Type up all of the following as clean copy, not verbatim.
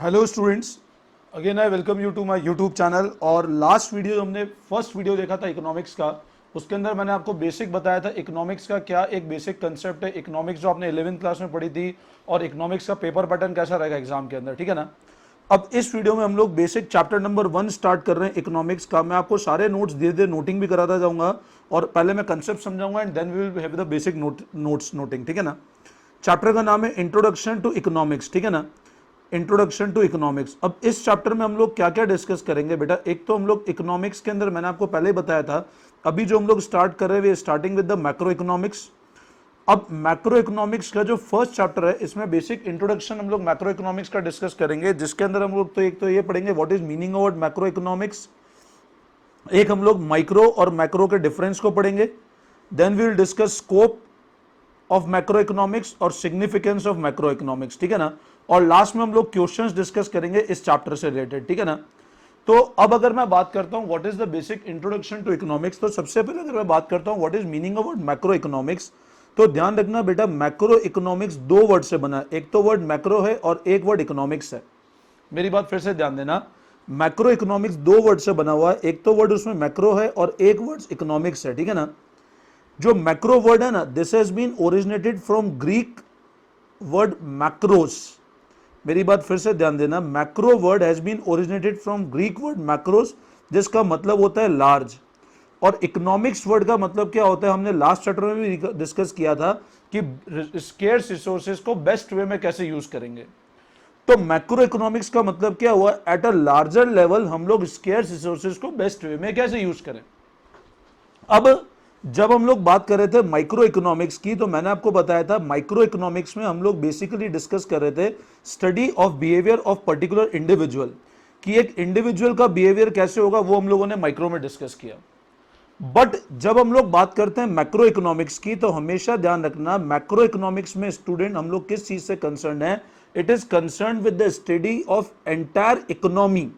Hello students, again I welcome you to my YouTube channel. और last video जो हमने first video देखा था इकोनॉमिक्स का, उसके अंदर मैंने आपको बेसिक बताया था इकोनॉमिक्स का क्या एक बेसिक कंसेप्ट है, इकोनॉमिक्स जो आपने 11th क्लास में पढ़ी थी, और इकोनॉमिक्स का पेपर पैटर्न कैसा रहेगा एग्जाम के अंदर, ठीक है ना। अब इस वीडियो में हम लोग बेसिक चैप्टर नंबर 1 स्टार्ट कर रहे हैं इकोनॉमिक्स का। मैं आपको सारे नोट्स धीरे धीरे नोटिंग भी कराता जाऊंगा, और पहले मैं कंसेप्ट समझाऊंगा and then we will have the basic notes noting, ठीक है ना। चैप्टर का नाम है इंट्रोडक्शन टू इकोनॉमिक्स, ठीक है ना, इंट्रोडक्शन टू इकोनॉमिक्स। अब इस चैप्टर में हम लोग क्या क्या डिस्कस करेंगे बेटा, एक तो हम लोग इकोनॉमिक्स के अंदर मैंने आपको पहले ही बताया था, अभी जो हम लोग स्टार्ट कर रहे हैं starting with the macro economics. अब मैक्रो इकोनॉमिक्स का जो फर्स्ट चैप्टर है, इसमें बेसिक इंट्रोडक्शन हम लोग मैक्रो इकोनॉमिक्स का डिस्कस करेंगे, जिसके अंदर हम लोग तो एक तो ये पढ़ेंगे what is meaning of macro economics, एक हम लोग माइक्रो और मैक्रो के डिफरेंस को पढ़ेंगे, then we will discuss scope of macro economics और सिग्निफिकेंस ऑफ मैक्रो इकोनॉमिक्स, ठीक है ना। और लास्ट में हम लोग क्वेश्चंस डिस्कस करेंगे इस चैप्टर से रिलेटेड, ठीक है ना। तो अब अगर मैं बात करता हूं what is the basic introduction to economics, तो सबसे पहले अगर मैं बात करता हूं what is meaning of macro economics, तो ध्यान रखना बेटा मैक्रो इकोनॉमिक्स दो वर्ड से बना है, एक तो वर्ड मैक्रो है और एक वर्ड इकोनॉमिक्स है। मेरी बात फिर से ध्यान देना, मैक्रो इकोनॉमिक्स दो वर्ड से बना हुआ है, एक तो वर्ड उसमें मैक्रो है और एक वर्ड इकोनॉमिक्स है, ठीक है ना। जो मैक्रो वर्ड है ना, this has been originated from Greek word macros. मेरी बात फिर से ध्यान देना, macro word has been originated from Greek word macros, जिसका मतलब होता है लार्ज। और इकोनॉमिक्स वर्ड का मतलब क्या होता है, हमने लास्ट चैप्टर में भी डिस्कस किया था कि स्केर्स रिसोर्सेज को बेस्ट वे में कैसे यूज करेंगे। तो मैक्रो इकोनॉमिक्स का मतलब क्या हुआ, एट अ लार्जर लेवल हम लोग स्केर्स रिसोर्सेज को बेस्ट वे में कैसे यूज करें। अब जब हम लोग बात कर रहे थे माइक्रो इकोनॉमिक्स की, तो मैंने आपको बताया था माइक्रो इकोनॉमिक्स में हम लोग बेसिकली डिस्कस कर रहे थे study of behaviour of particular individual, कि एक इंडिविजुअल का बिहेवियर कैसे होगा, वो हम लोगों ने माइक्रो में डिस्कस किया। बट जब हम लोग बात करते हैं मैक्रो इकोनॉमिक्स की, तो हमेशा ध्यान रखना मैक्रो इकोनॉमिक्स में स्टूडेंट हम लोग किस चीज से कंसर्न है, it is concern with the study of entire economy.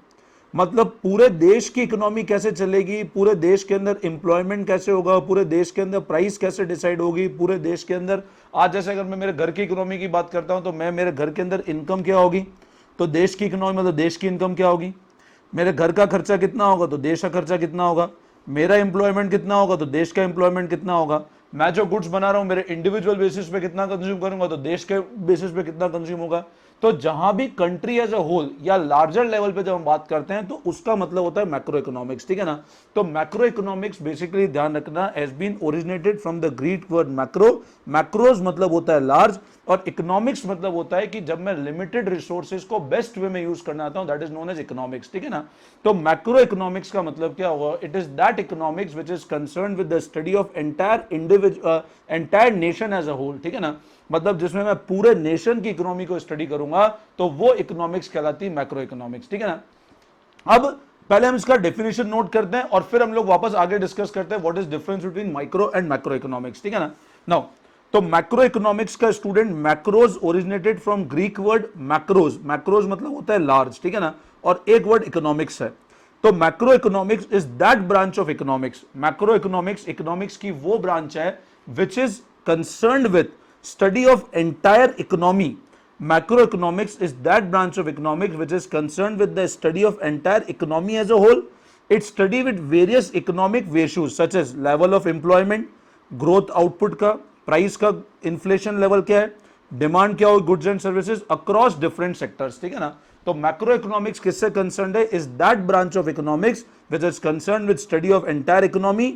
मतलब पूरे देश की इकोनॉमी कैसे चलेगी, पूरे देश के अंदर एम्प्लॉयमेंट कैसे होगा, पूरे देश के अंदर प्राइस कैसे डिसाइड होगी, पूरे देश के अंदर आज जैसे अगर मैं मेरे घर की इकोनॉमी की बात करता हूं, तो मैं मेरे घर के अंदर इनकम क्या होगी, तो देश की इकोनॉमी मतलब देश की इनकम क्या होगी। मेरे घर का खर्चा कितना होगा, तो देश का खर्चा कितना होगा। मेरा एम्प्लॉयमेंट कितना होगा, तो देश का एम्प्लॉयमेंट कितना होगा। मैं जो गुड्स बना रहा हूं मेरे इंडिविजुअल बेसिस पे कितना कंज्यूम करूंगा, तो देश के बेसिस पे कितना कंज्यूम होगा। तो जहां भी कंट्री एज अ होल या लार्जर लेवल पे जब हम बात करते हैं, तो उसका मतलब होता है मैक्रो इकोनॉमिक्स, ठीक है ना। तो मैक्रो इकोनॉमिक्स बेसिकली ध्यान रखना has been originated from the Greek word macro. Macros मतलब होता है लार्ज, और इकोनॉमिक्स मतलब होता है कि जब मैं लिमिटेड रिसोर्सेज को बेस्ट वे में यूज करना आता हूं, that is known as economics, ठीक है ना। तो मैक्रो इकोनॉमिक्स का मतलब क्या होगा, it is that economics which is concerned with the study of entire individual entire nation as a whole, ठीक है ना। मतलब जिसमें मैं पूरे नेशन की इकोनॉमी को स्टडी करूंगा, तो वो इकोनॉमिक्स कहलाती है मैक्रो इकोनॉमिक्स, ठीक है ना। अब पहले हम इसका डेफिनेशन नोट करते हैं और फिर हम लोग वापस आगे डिस्कस करते हैं what is difference between micro and macro economics, ठीक है ना। नाउ तो मैक्रो इकोनॉमिक्स का student, macros originated from Greek word macros. Macros मतलब होता है लार्ज, ठीक है ना, और एक वर्ड इकोनॉमिक्स है। तो macroeconomics is that branch of economics. Macro economics economics की वो ब्रांच है विच is concerned with study of entire economy. Macroeconomics is that branch of economics which is concerned with the study of entire economy as a whole. It study with various economic issues such as level of employment, growth output का, price का, inflation level क्या है, demand क्या हो goods and services across different sectors, ठीक है ना। तो macroeconomics किससे concerned है, is that branch of economics which is concerned with study of entire economy.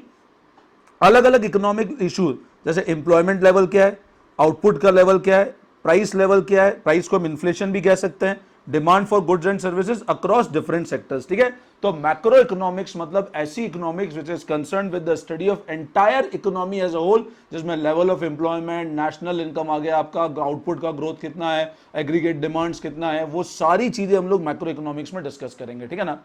अलग अलग इकोनॉमिक इशू जैसे एम्प्लॉयमेंट लेवल क्या है, आउटपुट का लेवल क्या है, प्राइस लेवल क्या है, प्राइस को हम इन्फ्लेशन भी कह सकते हैं, demand for goods and services across different sectors, ठीक है। तो मैक्रो इकोनॉमिक्स मतलब ऐसी economics which is concerned with the study of entire economy as a whole, जिसमें level of employment, national income आ गया आपका, आउटपुट का ग्रोथ कितना है, एग्रीगेट डिमांड्स कितना है, वो सारी चीजें हम लोग मैक्रो इकोनॉमिक्स में डिस्कस करेंगे, ठीक है ना।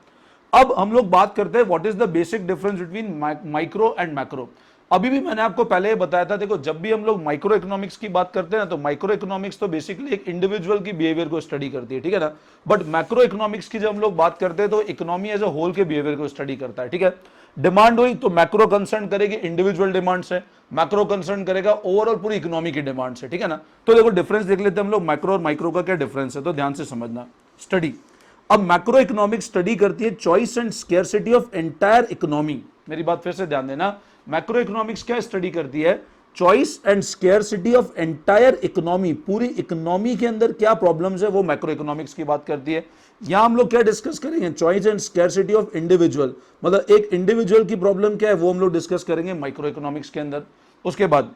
अब हम लोग बात करते हैं what is the basic difference between micro and macro. अभी भी मैंने आपको पहले ही बताया था, देखो जब भी हम लोग माइक्रो इकोनॉमिक्स की बात करते हैं ना, तो माइक्रो इकोनॉमिक्स तो बेसिकली एक इंडिविजुअल की बिहेवियर को स्टडी करती है, ठीक है ना। बट मैक्रो इकोनॉमिक्स की जब हम लोग बात करते हैं, तो इकोनॉमी एज अ होल के बिहेवियर को स्टडी करता है, ठीक है। डिमांड हुई तो मैक्रो कंसर्न करेगी इंडिविजुअल डिमांड से, मैक्रो कंसर्न करेगा ओवरऑल पूरी इकोनॉमी की डिमांड से, ठीक है ना। तो देखो डिफरेंस देख लेते हैं हम लोग, मैक्रो और माइक्रो का क्या डिफरेंस है, तो ध्यान से समझना। स्टडी। अब मैक्रो इकोनॉमिक स्टडी करती है choice and scarcity of entire economy. मेरी बात फिर से ध्यान देना, मैक्रो इकोनॉमिक्स क्या स्टडी करती है? Choice and scarcity of entire economy, पूरी इकोनॉमी के अंदर क्या प्रॉब्लम्स है वो मैक्रो इकोनॉमिक्स की बात करती है। यहां हम लोग क्या डिस्कस करेंगे? Choice and scarcity of individual, मतलब एक इंडिविजुअल की प्रॉब्लम क्या है वो हम लोग डिस्कस करेंगे माइक्रो इकोनॉमिक्स के अंदर। उसके बाद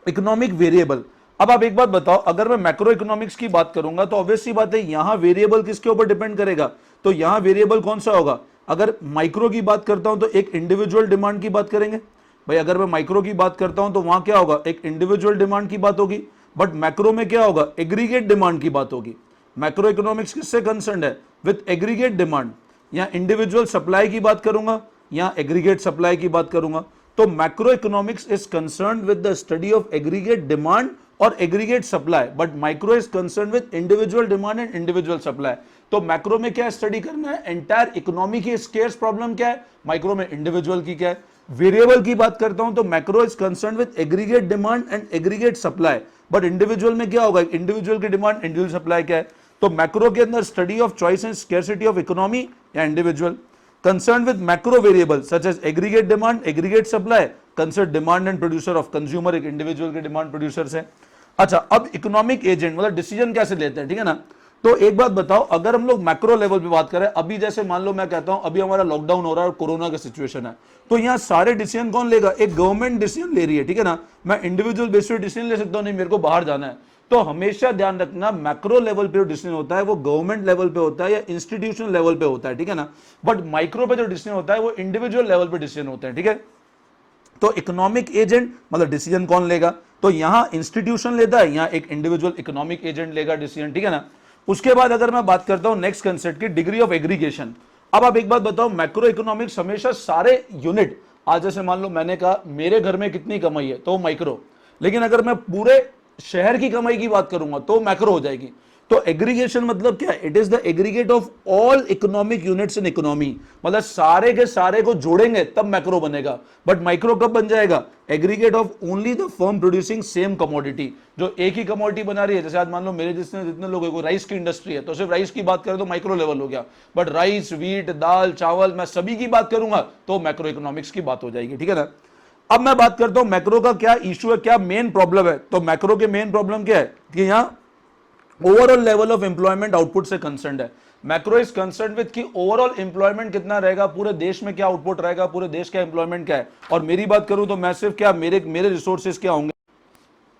इकोनॉमिक वेरिएबल। अब आप एक बात बताओ, अगर मैं मैक्रो इकोनॉमिक्स की बात करूंगा तो ऑब्वियस सी बात है यहां वेरिएबल किसके ऊपर डिपेंड करेगा? तो यहां वेरिएबल कौन सा होगा? अगर माइक्रो की बात करता हूं तो एक इंडिविजुअल डिमांड की बात करेंगे भाई। अगर मैं माइक्रो की बात करता हूं तो वहां क्या होगा? एक इंडिविजुअल डिमांड की बात होगी। बट मैक्रो में क्या होगा? एग्रीगेट डिमांड की बात होगी। मैक्रो इकोनॉमिक्स किससे कंसर्न है? With aggregate demand. यहां इंडिविजुअल सप्लाई की बात करूंगा, यहां एग्रीगेट सप्लाई की बात करूंगा। तो macroeconomics is concern with the study of aggregate demand और aggregate supply, but micro is concern with individual demand and individual supply. तो मैक्रो में क्या स्टडी करना है? एंटायर इकोनॉमी की स्केर्स प्रॉब्लम क्या है, माइक्रो में इंडिविजुअल की क्या है। वेरिएबल की बात करता हूं तो macro is concern with aggregate demand and aggregate supply, but individual में क्या होगा? इंडिविजुअल की डिमांड, इंडिविजुअल सप्लाई क्या है। तो मैक्रो के अंदर study of choice and scarcity of economy या individual. Concern with macro variable such as aggregate demand, aggregate supply, concern demand and producer of consumer, एक इंडिविजुअल के डिमांड प्रोड्यूसर से। अच्छा, अब इकोनॉमिक एजेंट मतलब डिसीजन कैसे लेते हैं, ठीक है ना। तो एक बात बताओ, अगर हम लोग मैक्रो लेवल पे बात करें, अभी जैसे मान लो मैं कहता हूं अभी हमारा लॉकडाउन हो रहा है और कोरोना का सिचुएशन है, तो यहां सारे डिसीजन कौन लेगा? एक गवर्नमेंट डिसीजन ले रही है, ठीक है ना। मैं इंडिविजुअल बेसिस पे डिसीजन ले सकता हूं, नहीं मेरे को बाहर जाना है। तो हमेशा ध्यान रखना, मैक्रो लेवल पे जो डिसीजन होता है वो गवर्नमेंट लेवल पे होता है या इंस्टीट्यूशनल लेवल पे होता है, ठीक है ना। बट माइक्रो पे जो डिसीजन होता है वो इंडिविजुअल लेवल पे डिसीजन होते हैं, ठीक है। तो इकोनॉमिक एजेंट मतलब डिसीजन कौन लेगा? तो यहां इंस्टीट्यूशन लेता है, यहां एक इंडिविजुअल इकोनॉमिक एजेंट लेगा डिसीजन, ठीक है ना। उसके बाद अगर मैं बात करता हूं नेक्स्ट कंसेप्ट की, डिग्री ऑफ एग्रीगेशन। अब आप एक बात बताओ, मैक्रो इकोनॉमिक्स हमेशा सारे यूनिट, आज जैसे मान लो मैंने कहा मेरे घर में कितनी कमाई है तो माइक्रो, लेकिन अगर मैं पूरे शहर की कमाई की बात करूंगा तो मैक्रो हो जाएगी। तो एग्रीगेशन मतलब क्या है? It is the aggregate of all economic units in economy, मतलब सारे के सारे को जोड़ेंगे तब मैक्रो बनेगा। बट माइक्रो कब बन जाएगा? Aggregate of only the firm producing same commodity, जो एक ही कमोडिटी बना रही है। जैसे आज मान लो मेरे जितने लोग हैं, राइस की इंडस्ट्री है तो सिर्फ राइस की बात करें तो माइक्रो लेवल हो गया। बट राइस, व्हीट, दाल, चावल, मैं सभी की बात करूंगा तो मैक्रो इकोनॉमिक्स की बात हो जाएगी, ठीक है ना। अब मैं बात करता हूं मैक्रो का क्या इशू है, क्या मेन प्रॉब्लम है। तो मैक्रो के मेन प्रॉब्लम क्या है कि यहां overall level of employment output से कंसर्न है। मैक्रो इज कंसर्न विद कि ओवरऑल एम्प्लॉयमेंट कितना रहेगा, पूरे देश में क्या आउटपुट रहेगा, पूरे देश का एम्प्लॉयमेंट क्या है। और मेरी बात करूं तो मैं सिर्फ क्या, मेरे रिसोर्सेज क्या होंगे।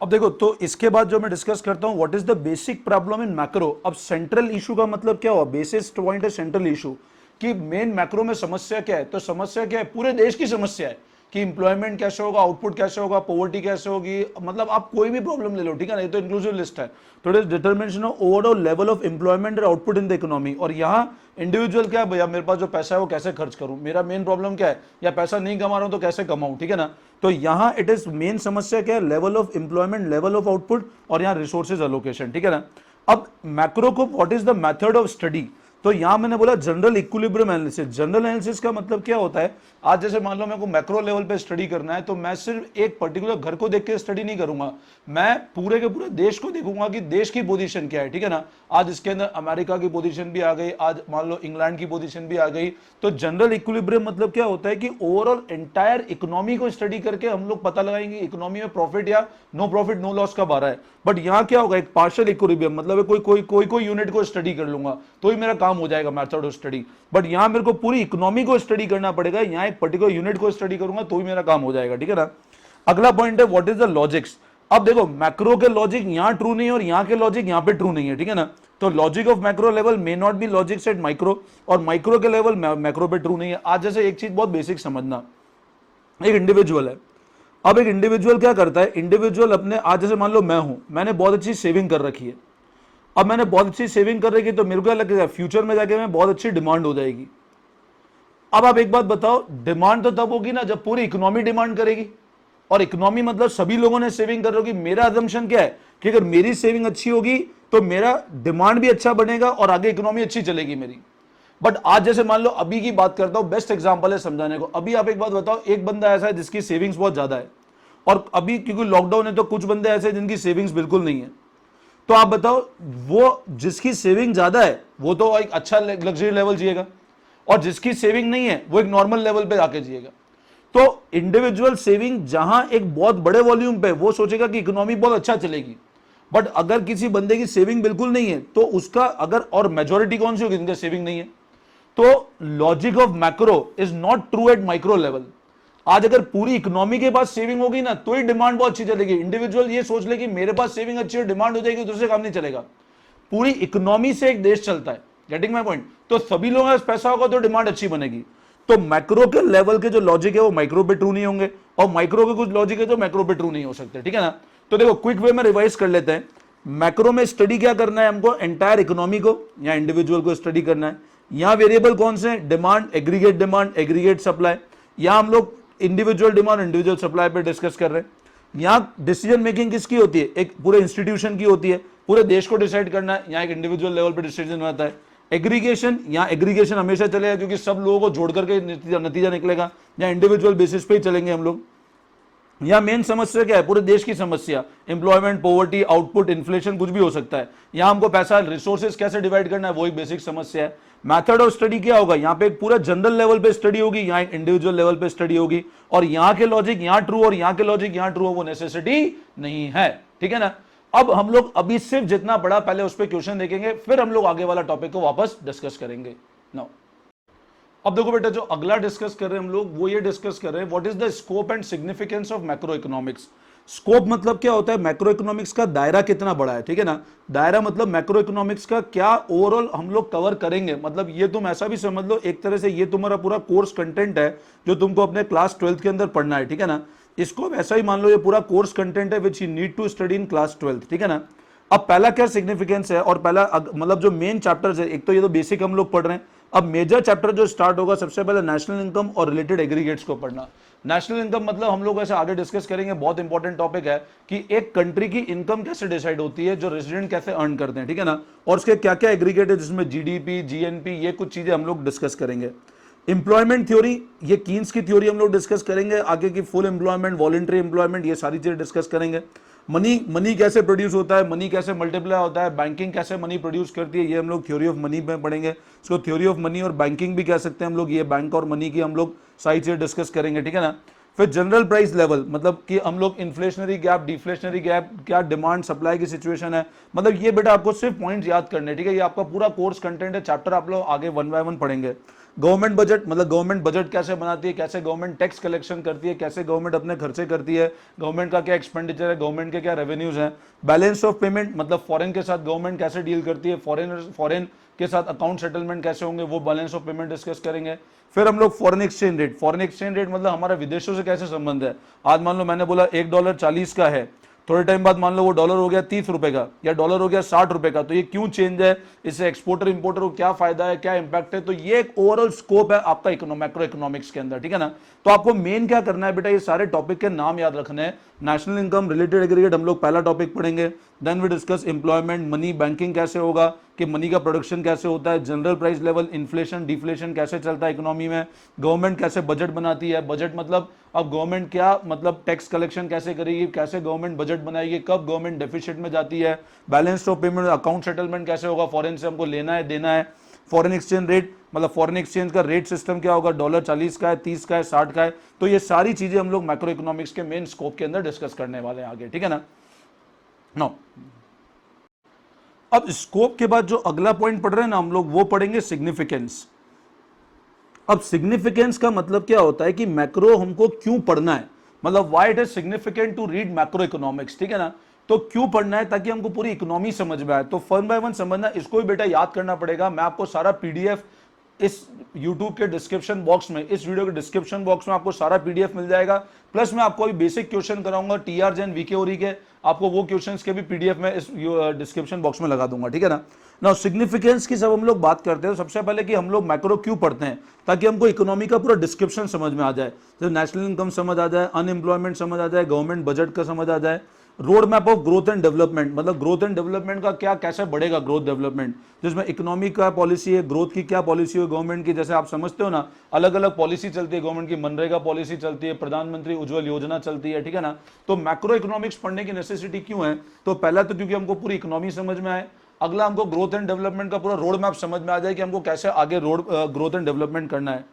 अब देखो, तो इसके बाद जो मैं डिस्कस करता हूं what is the basic problem in macro. अब सेंट्रल इशू का मतलब क्या हुआ? बेसिस पॉइंट है सेंट्रल इशू कि मेन मैक्रो में समस्या क्या है। तो समस्या क्या है? पूरे देश की समस्या है कि इंप्लॉयमेंट कैसे होगा, आउटपुट कैसे होगा, पॉवर्टी कैसे होगी, मतलब आप कोई भी प्रॉब्लम ले लो, ठीक है ना। ये तो इंक्लूसिव लिस्ट है। तो it is determination of overall level of employment और आउटपुट इन द इकोनॉमी। और यहाँ इंडिविजुअल क्या है, भैया मेरे पास जो पैसा है वो कैसे खर्च करूं, मेरा मेन प्रॉब्लम क्या है, या पैसा नहीं कमा रहा हूं तो कैसे कमाऊं, ठीक है ना। तो यहाँ इट इज मेन समस्या क्या है? Level of employment, level of output, और यहाँ रिसोर्सेज एलोकेशन, ठीक है ना। अब मैक्रो को what is the method of study, तो यहां मैंने बोला general equilibrium analysis. General analysis का मतलब क्या होता है? आज जैसे मान लो मेरे को मैक्रो लेवल पे स्टडी करना है तो मैं सिर्फ एक पर्टिकुलर घर को देख के स्टडी नहीं करूंगा, मैं पूरे के पूरे देश को देखूंगा कि देश की पोजीशन क्या है, ठीक है ना। आज इसके अंदर अमेरिका की पोजीशन भी आ गई, आज मान लो इंग्लैंड की पोजीशन भी आ गई। तो जनरल इक्विलिब्रियम मतलब क्या होता है कि ओवरऑल एंटायर इकोनॉमी को स्टडी करके हम लोग पता लगाएंगे इकोनॉमी में प्रॉफिट या नो प्रॉफिट नो लॉस कब आ रहा है। बट यहाँ क्या होगा? एक पार्शियल इक्विलिब्रियम, मतलब कोई यूनिट को स्टडी कर लूंगा तो ही मेरा काम हो जाएगा मेथड ऑफ स्टडी। बट यहां मेरे को पूरी इकोनॉमी को स्टडी करना पड़ेगा, यहां एक पर्टिकुलर यूनिट को स्टडी करूंगा तो ही मेरा काम हो जाएगा, ठीक है ना। अगला पॉइंट है व्हाट इज द लॉजिक्स। अब देखो, मैक्रो के लॉजिक यहां ट्रू नहीं है और यहां के लॉजिक यहां पे ट्रू नहीं है, ठीक है ना। तो logic of macro level may not be logics eight micro, और माइक्रो के लेवल मैक्रो पे ट्रू नहीं है। आज जैसे एक चीज बहुत बेसिक समझना, एक इंडिविजुअल है। अब एक इंडिविजुअल क्या करता है? इंडिविजुअल अपने, आज जैसे मान लो मैं हूं, मैंने बहुत अच्छी सेविंग कर रखी है। अब मैंने बहुत अच्छी सेविंग कर रखी है तो मेरे को क्या लगेगा? फ्यूचर में जाके मैं बहुत अच्छी डिमांड हो जाएगी। अब आप एक बात बताओ, डिमांड तो तब होगी ना जब पूरी इकोनॉमी डिमांड करेगी, और इकोनॉमी मतलब सभी लोगों ने सेविंग कर रही होगी। मेरा अजम्पशन क्या है कि अगर मेरी सेविंग अच्छी होगी तो मेरा डिमांड भी अच्छा बनेगा और आगे इकोनॉमी अच्छी चलेगी मेरी। बट आज जैसे मान लो, अभी की बात करता हूं, बेस्ट एग्जांपल है समझाने को। अभी आप एक बात बताओ, एक बंदा ऐसा है जिसकी सेविंग्स बहुत ज्यादा है, और अभी क्योंकि लॉकडाउन है तो कुछ बंदे ऐसे हैं जिनकी सेविंग्स बिल्कुल नहीं है। तो आप बताओ, वो जिसकी सेविंग ज्यादा है वो तो एक अच्छा लग्जरी लेवल जिएगा, और जिसकी सेविंग नहीं है वो एक नॉर्मल लेवल पे आके जिएगा। तो इंडिविजुअल सेविंग जहां एक बहुत बड़े वॉल्यूम पे, वो सोचेगा कि इकोनॉमी बहुत अच्छा चलेगी। बट अगर किसी बंदे की सेविंग बिल्कुल नहीं है तो उसका अगर, और मेजोरिटी कौन सी होगी जिनका सेविंग नहीं है, तो logic of macro is not true eight micro level. आज अगर पूरी इकोनॉमी के पास सेविंग होगी ना तो ही डिमांड बहुत अच्छी चलेगी। इंडिविजुअल ये सोच ले कि मेरे पास सेविंग अच्छी है, डिमांड हो जाएगी, दूसरे काम नहीं चलेगा। पूरी इकोनॉमी से एक देश चलता है, गेटिंग माय पॉइंट। तो सभी लोगों के पास पैसा होगा तो डिमांड अच्छी बनेगी। तो मैक्रो के लेवल के जो लॉजिक है वो माइक्रो पे ट्रू नहीं होंगे, और माइक्रो के कुछ लॉजिक है जो मैक्रो पे ट्रू नहीं हो सकते, ठीक है ना। तो देखो क्विक वे में रिवाइज कर लेते हैं। मैक्रो में स्टडी क्या करना है हमको, एंटायर इकोनॉमी को या इंडिविजुअल को स्टडी करना है। यहां वेरिएबल कौन से, डिमांड, एग्रीगेट सप्लाई। यहां हम लोग इंडिविजुअल डिमांड, इंडिविजुअल सप्लाई पे डिस्कस कर रहे हैं। यहां डिसीजन मेकिंग किसकी होती है, एक पूरे इंस्टीट्यूशन की होती है, पूरे देश को डिसाइड करना है। यहां एक इंडिविजुअल लेवल पे डिसीजन आता है। एग्रीगेशन, यहां एग्रीगेशन हमेशा चलेगा क्योंकि सब लोगों को जोड़ करके नतीजा निकलेगा। यहां इंडिविजुअल बेसिस पे ही चलेंगे हम लोग। यहां मेन समस्या क्या है, पूरे देश की समस्या, एम्प्लॉयमेंट, पॉवर्टी, आउटपुट, इन्फ्लेशन, कुछ भी हो सकता है। यहां हमको पैसा, रिसोर्सेज कैसे डिवाइड करना है, वो एक बेसिक समस्या है। मेथड ऑफ स्टडी क्या होगा, यहां पे एक पूरा जनरल लेवल पे स्टडी होगी, यहां एक इंडिविजुअल लेवल पे स्टडी होगी। और यहां के लॉजिक यहां ट्रू और यहां के लॉजिक यहां ट्रू हो, वो नेसेसिटी नहीं है, ठीक है ना। अब हम लोग अभी सिर्फ जितना पढ़ा पहले उस पर क्वेश्चन देखेंगे, फिर हम लोग आगे वाला टॉपिक को वापस डिस्कस करेंगे। नाउ अब देखो बेटा, जो अगला डिस्कस कर रहे हैं हम लोग वो ये डिस्कस कर रहे हैं, what is the scope and significance of macro economics. Scope मतलब क्या होता है, मैक्रो इकोनॉमिक्स का दायरा कितना बड़ा है, ठीक है ना। दायरा मतलब मैक्रो इकोनॉमिक्स का क्या ओवरऑल हम लोग कवर करेंगे, मतलब ये तुम ऐसा भी समझ लो एक तरह से ये तुम्हारा पूरा कोर्स कंटेंट है जो तुमको अपने क्लास 12th के अंदर पढ़ना है, ठीक है ना। इसको वैसा ही मान लो, ये पूरा कोर्स कंटेंट है which you need to study in class 12th, ठीक है ना। अब पहला क्या सिग्निफिकेंस है, और पहला मतलब जो मेन चैप्टर्स है, एक तो ये तो बेसिक हम लोग पढ़ रहे हैं। अब मेजर चैप्टर जो स्टार्ट होगा, सबसे पहले नेशनल इनकम और रिलेटेड एग्रीगेट्स को पढ़ना। नेशनल इनकम मतलब हम लोग ऐसे आगे डिस्कस करेंगे, बहुत इंपॉर्टेंट टॉपिक है कि एक कंट्री की इनकम कैसे डिसाइड होती है, जो रेजिडेंट कैसे अर्न करते हैं, ठीक है ना। और उसके क्या क्या एग्रीगेट है, जिसमें जीडीपी, जीएनपी, ये कुछ चीजें हम लोग डिस्कस करेंगे। एम्प्लॉयमेंट थ्योरी, ये कीन्स की थ्योरी हम लोग डिस्कस करेंगे आगे की, फुल एम्प्लॉयमेंट, वॉलंटरी एम्प्लॉयमेंट, ये सारी चीजें डिस्कस करेंगे। मनी कैसे प्रोड्यूस होता है, मनी कैसे मल्टीप्लाई होता है, बैंकिंग कैसे मनी प्रोड्यूस करती है, ये हम लोग थ्योरी ऑफ मनी में पढ़ेंगे। इसको थ्योरी ऑफ मनी और बैंकिंग भी कह सकते हैं हम लोग, ये बैंक और मनी की हम लोग सारी चीजें डिस्कस करेंगे, ठीक है ना। फिर जनरल प्राइस लेवल, मतलब कि हम लोग इन्फ्लेशनरी गैप, डिफ्लेशनरी गैप, क्या डिमांड सप्लाई की सिचुएशन है, मतलब ये बेटा आपको सिर्फ पॉइंट्स याद करने, ठीक है। ये आपका पूरा कोर्स कंटेंट है, चैप्टर आप लोग आगे 1 बाय 1 पढ़ेंगे। गवर्नमेंट बजट, मतलब गवर्नमेंट बजट कैसे बनाती है, कैसे गवर्नमेंट टैक्स कलेक्शन करती है, कैसे गवर्नमेंट अपने खर्चे करती है, गवर्नमेंट का क्या एक्सपेंडिचर है, गवर्नमेंट के क्या रेवेन्यूज हैं। बैलेंस ऑफ पेमेंट, मतलब फॉरेन के साथ गवर्नमेंट कैसे डील करती है, फॉरेन के साथ अकाउंट सेटलमेंट कैसे होंगे, वो बैलेंस ऑफ पेमेंट डिस्कस करेंगे। फिर हम लोग foreign exchange rate, foreign exchange rate मतलब हमारा विदेशों से कैसे संबंध है। आज मान लो मैंने बोला $1 40 का है, थोड़े टाइम बाद मान लो वो डॉलर हो गया 30 रुपए का, या डॉलर हो गया 60 रुपए का, तो ये क्यों चेंज है, इससे एक्सपोर्टर इंपोर्टर को क्या फायदा है, क्या इंपैक्ट है। तो ये एक ओवरऑल स्कोप है आपका मैक्रो इकोनॉमिक्स के अंदर, ठीक है ना। तो आपको मेन क्या करना है बेटा, ये सारे टॉपिक के नाम याद रखने हैं। नेशनल इनकम, रिलेटेड एग्रीगेट हम लोग पहला टॉपिक पढ़ेंगे। Then we discuss employment, money, banking कैसे होगा, कि मनी का प्रोडक्शन कैसे होता है, general price level, inflation, deflation कैसे चलता है इकोनॉमी में, गवर्नमेंट कैसे बजट बनाती है, बजट मतलब अब गवर्नमेंट क्या मतलब टैक्स कलेक्शन कैसे करेगी, कैसे गवर्नमेंट बजट बनाएगी, कब गवर्नमेंट डेफिसिट में जाती है, balance of payment, account settlement कैसे होगा, फॉरेन से हमको लेना है देना है, फॉरेन एक्सचेंज रेट, मतलब फॉरेन एक्सचेंज का रेट सिस्टम क्या होगा, डॉलर 40 का है, 30 का है, 60 का है। तो ये सारी चीजें हम लोग मैक्रो इकोनॉमिक्स के मेन स्कोप के अंदर डिस्कस करने वाले हैं आगे, ठीक है ना। नो अब स्कोप के बाद जो अगला पॉइंट पढ़ रहे हैं ना हम लोग, वो पढ़ेंगे सिग्निफिकेंस। अब सिग्निफिकेंस का मतलब क्या होता है कि मैक्रो हमको क्यों पढ़ना है, मतलब why it is significant to read macro economics, ठीक है ना। तो क्यों पढ़ना है, ताकि हमको पूरी इकोनॉमी समझ में आए। तो 1 बाय 1 समझना, इसको भी बेटा याद करना पड़ेगा। मैं आपको सारा पीडीएफ इस YouTube के डिस्क्रिप्शन बॉक्स में, इस वीडियो के डिस्क्रिप्शन बॉक्स में आपको सारा पीडीएफ मिल जाएगा। प्लस मैं आपको अभी बेसिक क्वेश्चन कराऊंगा टीआर जैन वीके ओरी के, आपको वो क्वेश्चंस के भी पीडीएफ में इस डिस्क्रिप्शन बॉक्स में लगा दूंगा, ठीक है ना। ना सिग्निफिकेंस की जब हम लोग बात करते हैं तो सबसे पहले कि हम लोग मैक्रो क्यों पढ़ते हैं, ताकि हमको इकोनॉमी का पूरा डिस्क्रिप्शन समझ में आ जाए। जब नेशनल इनकम समझ आ जाए, अनएम्प्लॉयमेंट समझ आ जाए, गवर्नमेंट बजट का समझ आ जाए, road map of growth and development, मतलब ग्रोथ एंड डेवलपमेंट का क्या, कैसे बढ़ेगा ग्रोथ डेवलपमेंट, जिसमें इकोनॉमी का पॉलिसी है, ग्रोथ की क्या पॉलिसी है गवर्नमेंट की। जैसे आप समझते हो ना, अलग अलग पॉलिसी चलती है गवर्नमेंट की, मनरेगा पॉलिसी चलती है, प्रधानमंत्री उज्ज्वल योजना चलती है, ठीक है ना। तो मैक्रो इकोनॉमिक्स पढ़ने की नेसेसिटी क्यों है? तो पहला तो क्योंकि हमको पूरी इकोनॉमी समझ में आए, अगला हमको ग्रोथ एंड डेवलपमेंट का पूरा रोड मैप समझ में आ जाए कि हमको कैसे आगे रोड ग्रोथ एंड डेवलपमेंट करना है।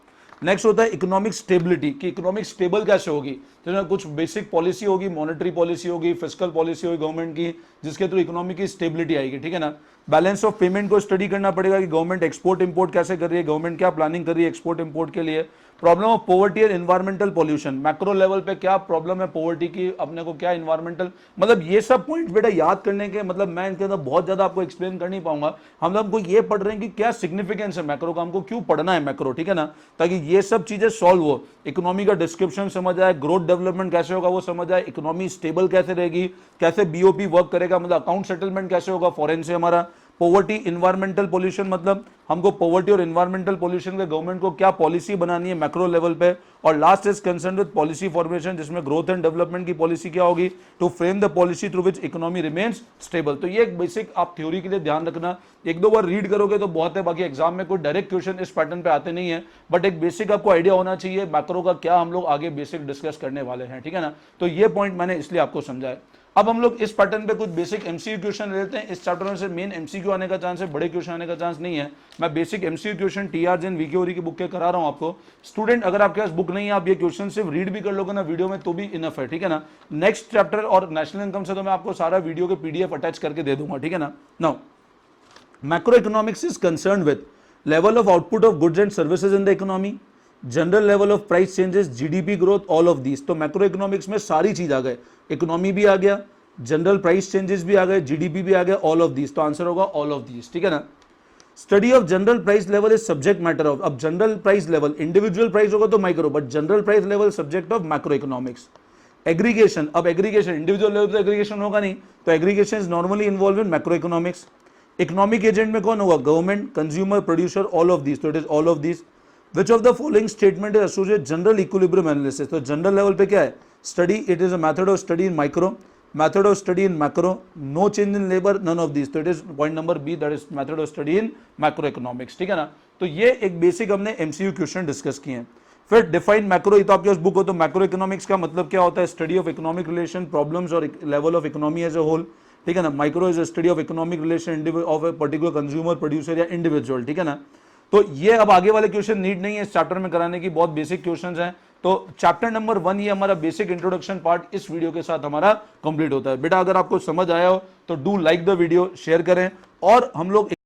नेक्स्ट होता है इकोनॉमिक स्टेबिलिटी, कि इकोनॉमिक स्टेबल कैसे होगी, जिसमें कुछ बेसिक पॉलिसी होगी, मॉनेटरी पॉलिसी होगी, फिस्कल पॉलिसी होगी गवर्नमेंट की, जिसके थ्रू इकोनॉमी की स्टेबिलिटी आएगी, ठीक है ना। बैलेंस ऑफ पेमेंट को स्टडी करना पड़ेगा कि गवर्नमेंट एक्सपोर्ट इंपोर्ट कैसे कर रही है, गवर्नमेंट क्या प्लानिंग कर रही है एक्सपोर्ट इंपोर्ट के लिए। Problem of poverty and environmental pollution, macro level पे क्या प्रॉब्लम है पॉवर्टी की, अपने को क्या एनवायरमेंटल, मतलब ये सब पॉइंट्स बेटा याद करने के, मतलब मैं इनके अंदर बहुत ज्यादा आपको एक्सप्लेन कर नहीं पाऊंगा। हम लोग हमको ये पढ़ रहे हैं कि क्या सिग्निफिकेंस है मैक्रो का, हमको क्यों पढ़ना है मैक्रो, ठीक है ना, ताकि ये सब चीजें सॉल्व हो, इकोनॉमी का डिस्क्रिप्शन समझ आए, ग्रोथ डेवलपमेंट कैसे होगा वो समझ आए, इकोनॉमी स्टेबल कैसे रहेगी, कैसे बीओपी वर्क करेगा, मतलब अकाउंट सेटलमेंट कैसे होगा फॉरेन से हमारा, पॉवर्टी इन्वायरमेंटल पोल्यूशन, मतलब हमको पॉवर्टी और इन्वायरमेंटल पोल्यूशन के गवर्नमेंट को क्या पॉलिसी बनानी है मैक्रो लेवल पे। और last is concern with policy formation, जिसमें ग्रोथ एंड डेवलपमेंट की पॉलिसी क्या होगी, to frame the policy through which economy remains stable. तो ये एक बेसिक आप थ्योरी के लिए ध्यान रखना, एक दो बार रीड करोगे तो बहुत है, बाकी एग्जाम में कोई डायरेक्ट क्वेश्चन इस पैटर्न पे आते नहीं है, बट एक बेसिक आपको आइडिया होना चाहिए मैक्रो का क्या हम लोग आगे बेसिक डिस्कस करने वाले हैं, ठीक है ना। तो ये पॉइंट मैंने इसलिए आपको समझाया। अब हम लोग इस पैटर्न पे कुछ बेसिक एमसीक्यू क्वेश्चन लेते हैं। इस चैप्टर में से मेन एमसीक्यू आने का चांस है, बड़े क्वेश्चन आने का चांस नहीं है। मैं basic MCQ question TR Jain VK Ohri की बुक के करा रहा हूं आपको। स्टूडेंट अगर आपके पास बुक नहीं है, आप ये क्वेश्चन सिर्फ रीड भी कर लोगे ना वीडियो में तो भी इनफ है, ठीक है ना। नेक्स्ट चैप्टर और नेशनल इनकम से तो मैं आपको सारा वीडियो के पीडीएफ अटैच करके दे दूंगा, ठीक है ना। Now macro economics is concern with level of output of goods and services in the economy, general level of price changes, GDP growth, all of these. तो मैक्रो इकोनॉमिक्स में सारी चीज आ गए, इकोनॉमी भी आ गया, जनरल प्राइस चेंजेस भी आ गए, जीडीपी भी आ गया, ऑल ऑफ दीज। तो आंसर होगा ऑल ऑफ दीज, ठीक है ना। Study of general price level is subject matter of, अब general price level, individual price होगा तो micro, but general price level subject of macro economics. Aggregation, अब aggregation individual level पे aggregation होगा नहीं, तो aggregation is normally involve in macroeconomics. Economic agent में कौन होगा, government, consumer, producer, all of these. तो it is all of these. Which of the following statement is associate general equilibrium analysis. तो general level पे क्या है, study, it is a method of study in micro, method of study in macro, no change in labor, none of these. तो it is point number B, that is method of study in macroeconomics, ठीक है ना। तो ये एक basic हमने MCQ question discuss किए हैं। फिर डिफाइन मैक्रो, ये तो आपके पास बुक हो, तो मैक्रो इकोनॉमिक्स का मतलब क्या होता है, study of economic relation, problems और level of economy as a whole, ठीक है ना। Micro is study of economic relation of a particular consumer, producer या इंडिविजुअल, ठीक है ना। तो ये अब आगे वाले क्वेश्चन नीड नहीं है इस चैप्टर में कराने की, बहुत बेसिक क्वेश्चंस हैं। तो चैप्टर नंबर 1 ये हमारा बेसिक इंट्रोडक्शन पार्ट इस वीडियो के साथ हमारा कंप्लीट होता है। बेटा अगर आपको समझ आया हो तो do like the video, share करें, और हम लोग